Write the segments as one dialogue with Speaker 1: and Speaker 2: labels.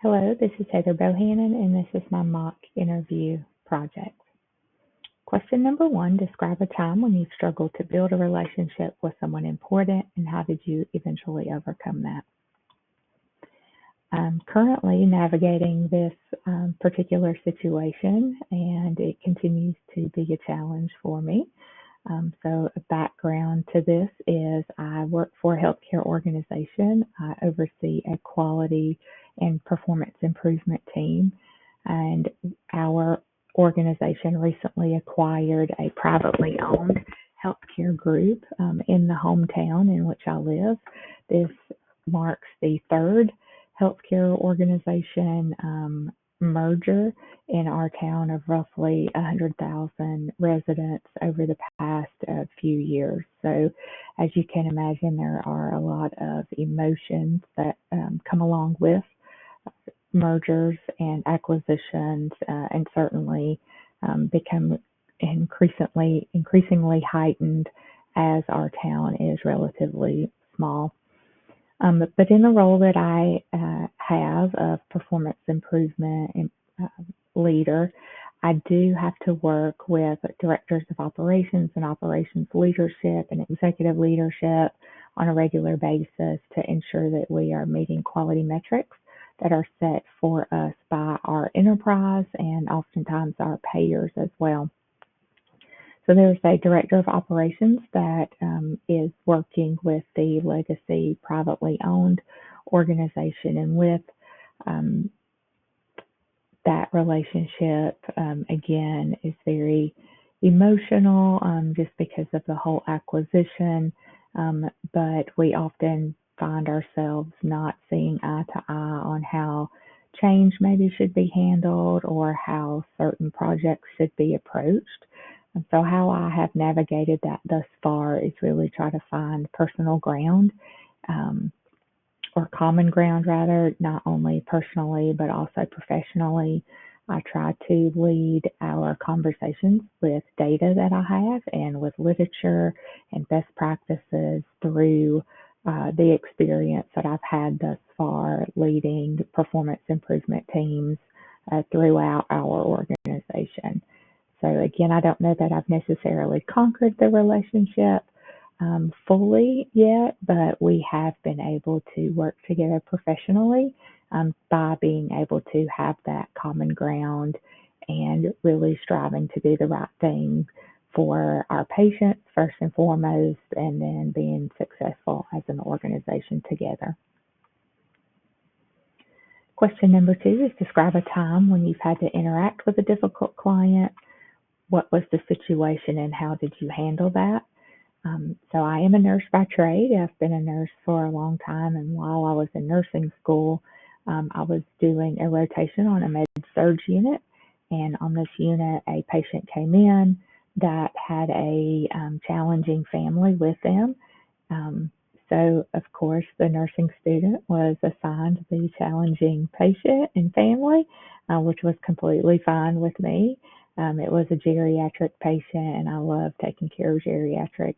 Speaker 1: Hello, this is Heather Bohannon, and this is my mock interview project. Question number 1, describe a time when you struggled to build a relationship with someone important, and how did you eventually overcome that? I'm currently navigating this particular situation, and it continues to be a challenge for me. So a background to this is I work for a healthcare organization. I oversee a quality and performance improvement team, and our organization recently acquired a privately owned healthcare group in the hometown in which I live. This marks the third healthcare organization merger in our town of roughly 100,000 residents over the past few years. So, as you can imagine, there are a lot of emotions that come along with mergers and acquisitions, and certainly become increasingly heightened as our town is relatively small. But in the role that I have of performance improvement and leader, I do have to work with directors of operations and operations leadership and executive leadership on a regular basis to ensure that we are meeting quality metrics that are set for us by our enterprise and oftentimes our payers as well. So there's a director of operations that is working with the legacy privately owned organization, and with that relationship, again, is very emotional just because of the whole acquisition, but we often find ourselves not seeing eye to eye on how change maybe should be handled or how certain projects should be approached. And so how I have navigated that thus far is really try to find personal ground, or common ground rather, not only personally but also professionally. I try to lead our conversations with data that I have and with literature and best practices through the experience that I've had thus far leading performance improvement teams throughout our organization. So again, I don't know that I've necessarily conquered the relationship fully yet, but we have been able to work together professionally by being able to have that common ground and really striving to do the right thing for our patients first and foremost, and then being successful as an organization together. Question number 2 is describe a time when you've had to interact with a difficult client. What was the situation and how did you handle that? So I am a nurse by trade. I've been a nurse for a long time, and while I was in nursing school, I was doing a rotation on a med-surg unit, and on this unit, a patient came in that had a challenging family with them. So, of course, the nursing student was assigned the challenging patient and family, which was completely fine with me. It was a geriatric patient, and I love taking care of geriatric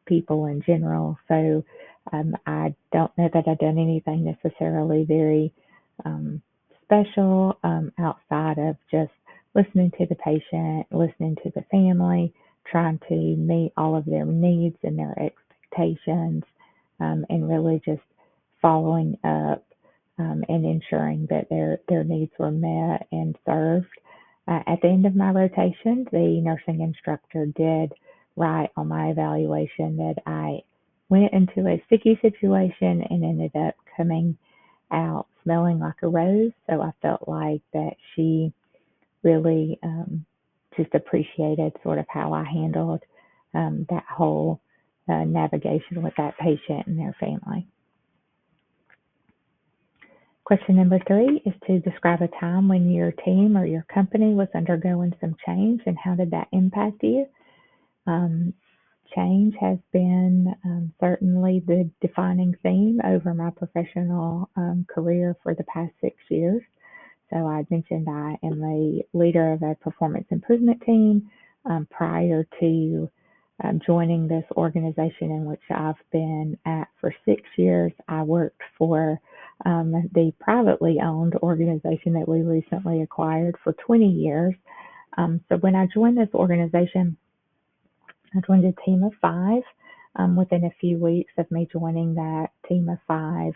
Speaker 1: people in general. So I don't know that I've done anything necessarily very special outside of just listening to the patient, listening to the family, trying to meet all of their needs and their expectations, and really just following up and ensuring that their needs were met and served. At the end of my rotation, the nursing instructor did write on my evaluation that I went into a sticky situation and ended up coming out smelling like a rose. So I felt like that she really just appreciated sort of how I handled that whole navigation with that patient and their family. Question number 3 is to describe a time when your team or your company was undergoing some change and how did that impact you? Change has been certainly the defining theme over my professional career for the past 6 years. So I mentioned I am a leader of a performance improvement team. Prior to joining this organization in which I've been at for 6 years, I worked for the privately owned organization that we recently acquired for 20 years. So when I joined this organization, I joined a team of five. Within a few weeks of me joining that team of five,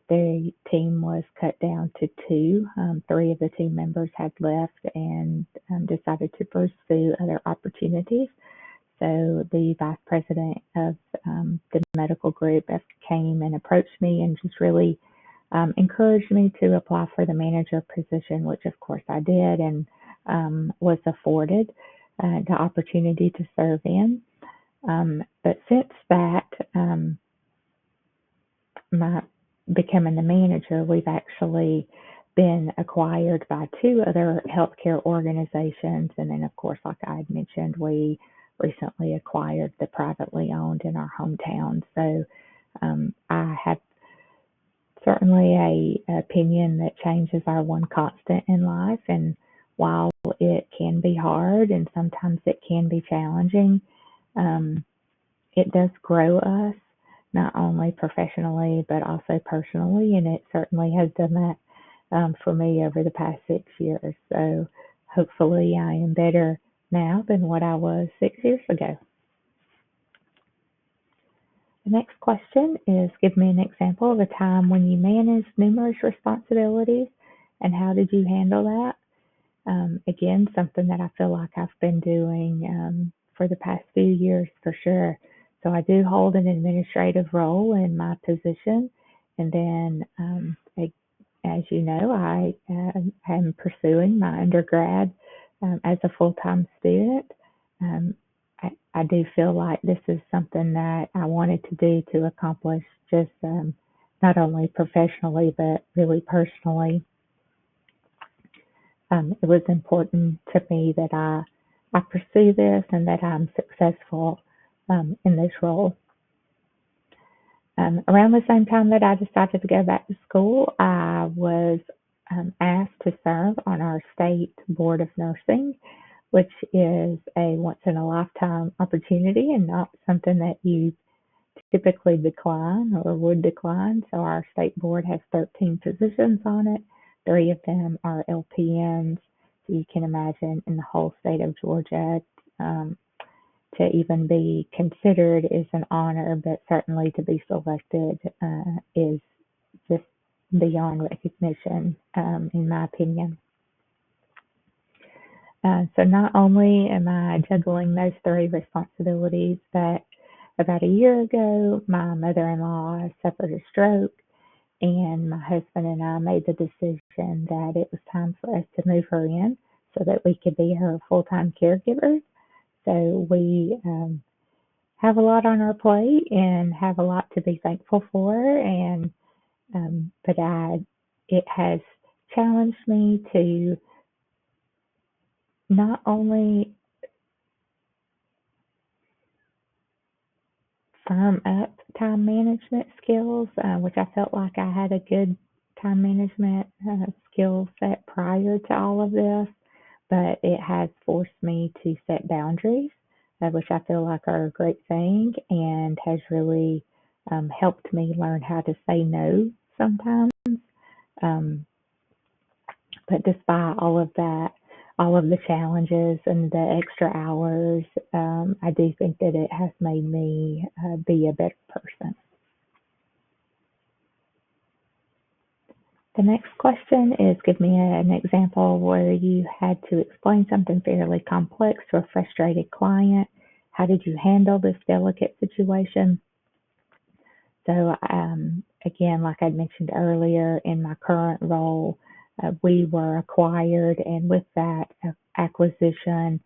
Speaker 1: the team was cut down to two. Three of the team members had left and decided to pursue other opportunities. So the vice president of the medical group came and approached me and just really encouraged me to apply for the manager position, which of course I did and was afforded the opportunity to serve in. But since that, my becoming the manager, we've actually been acquired by two other healthcare organizations. And then, of course, like I had mentioned, we recently acquired the privately owned in our hometown. So I have certainly a opinion that change is our one constant in life. And while it can be hard and sometimes it can be challenging, it does grow us, not only professionally, but also personally. And it certainly has done that for me over the past 6 years. So hopefully I am better now than what I was 6 years ago. The next question is, give me an example of a time when you managed numerous responsibilities and how did you handle that? Again, something that I feel like I've been doing for the past few years for sure. So I do hold an administrative role in my position. And then, as you know, I am pursuing my undergrad as a full-time student. I do feel like this is something that I wanted to do to accomplish just not only professionally, but really personally. It was important to me that I pursue this and that I'm successful in this role. Around the same time that I decided to go back to school, I was asked to serve on our state board of nursing, which is a once in a lifetime opportunity and not something that you typically decline or would decline. So our state board has 13 positions on it. 3 of them are LPNs. So you can imagine in the whole state of Georgia, to even be considered is an honor, but certainly to be selected is just beyond recognition, in my opinion. So not only am I juggling those 3 responsibilities, but about a year ago, my mother-in-law suffered a stroke, and my husband and I made the decision that it was time for us to move her in so that we could be her full-time caregivers. So we have a lot on our plate and have a lot to be thankful for, and but it has challenged me to not only firm up time management skills, which I felt like I had a good time management skill set prior to all of this, but it has forced me to set boundaries, which I feel like are a great thing and has really helped me learn how to say no sometimes. Um, but despite all of that, all of the challenges and the extra hours, I do think that it has made me be a better person. The next question is, give me an example where you had to explain something fairly complex to a frustrated client. How did you handle this delicate situation? So again, like I mentioned earlier, in my current role, we were acquired, and with that acquisition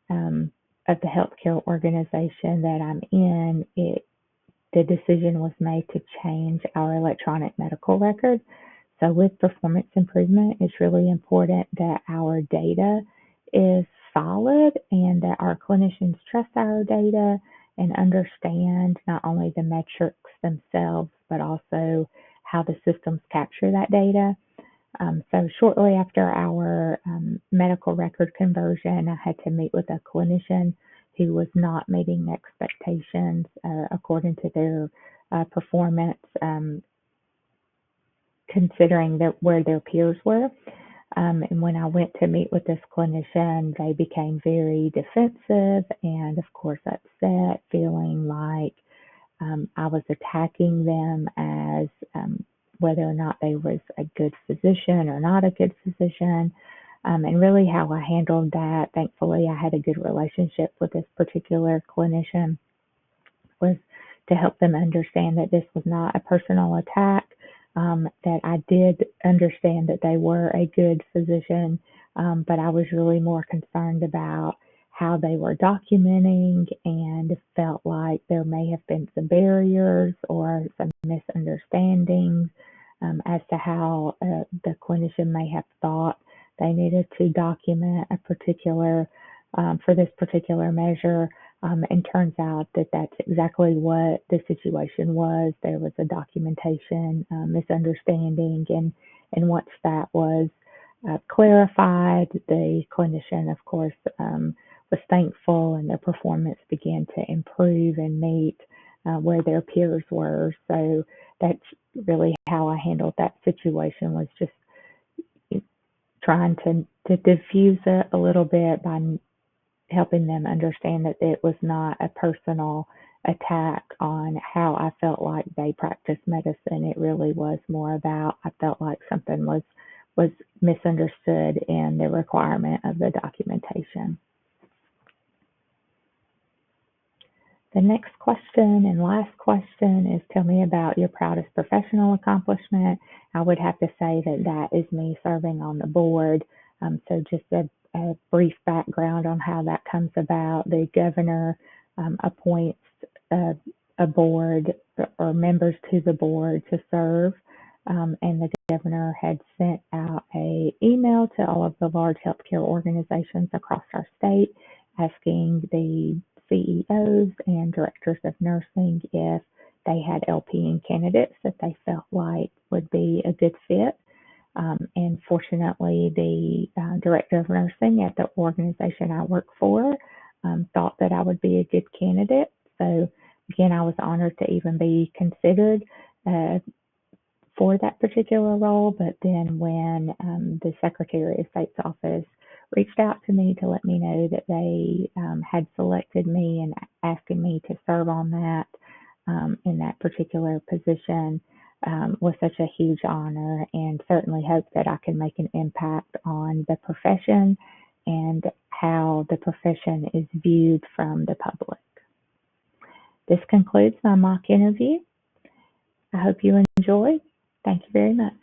Speaker 1: of the healthcare organization that I'm in, the decision was made to change our electronic medical record. So with performance improvement, it's really important that our data is solid and that our clinicians trust our data and understand not only the metrics themselves, but also how the systems capture that data. So shortly after our medical record conversion, I had to meet with a clinician who was not meeting expectations according to their performance considering where their peers were. And when I went to meet with this clinician, they became very defensive and, of course, upset, feeling like I was attacking them as whether or not they was a good physician or not a good physician. And really how I handled that, thankfully, I had a good relationship with this particular clinician, was to help them understand that this was not a personal attack, that I did understand that they were a good physician, but I was really more concerned about how they were documenting and felt like there may have been some barriers or some misunderstandings as to how the clinician may have thought they needed to document a particular, for this particular measure. And turns out that that's exactly what the situation was. There was a documentation misunderstanding, and once that was clarified, the clinician, of course, was thankful, and their performance began to improve and meet where their peers were. So that's really how I handled that situation, was just trying to diffuse it a little bit by helping them understand that it was not a personal attack on how I felt like they practiced medicine. It really was more about, I felt like something was misunderstood in the requirement of the documentation. The next question and last question is, tell me about your proudest professional accomplishment. I would have to say that is me serving on the board. So just a brief background on how that comes about. The governor appoints a board or members to the board to serve, and the governor had sent out an email to all of the large healthcare organizations across our state asking the CEOs and directors of nursing if they had LPN candidates that they felt like would be a good fit. And fortunately, the director of nursing at the organization I work for thought that I would be a good candidate. So again, I was honored to even be considered for that particular role. But then when the Secretary of State's office reached out to me to let me know that they had selected me and asking me to serve on that in that particular position, was such a huge honor, and certainly hope that I can make an impact on the profession and how the profession is viewed from the public. This concludes my mock interview. I hope you enjoyed. Thank you very much.